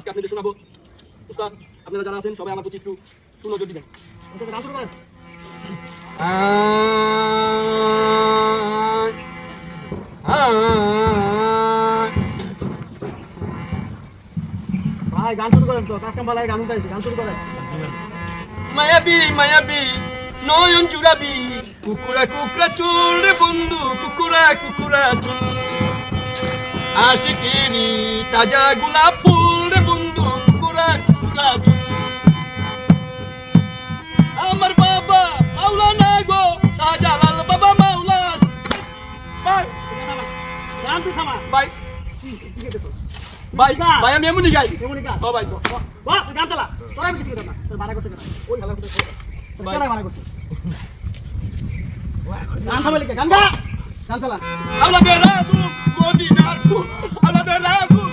আজকে আপনাদের শোনাবো। উস্তাদ আপনারা যারা আছেন সবাই আমার প্রতি একটু সুনজর দিবেন। গান শুরু করেন। ভাই গান শুরু করেন তো, কাজ কাম ভালো গান উঠাইছি, গান শুরু করেন। মায়াবী মায়াবী নয়ন চুরাবি, কুকুরা কুকুরা চুল রে বন্ধু, কুকুরা কুকুরা চুল, আশিকিনি তাজা গোলাপ ফুল রে বন্ধু, কুকুরা কুকুরা চুল। আমার বাবা মাওলানা গো, শাহজালাল বাবা মাওলানা। ভাই গান তুই থামা ভাই, ভাই ভাই আমি এমনই গাই, এমনই গান। ও ভাই বাহ গান চালা, তোরা আমি কিছু করব না, তোর বাড়া করছে কেন? ওই খেলা করতে ভাই বাড়া করছে। গান থামা লিখে গান গা, গান চালা। আল্লাহ দে রাসূল মদিনার ফুল, আল্লাহ দে রাসূল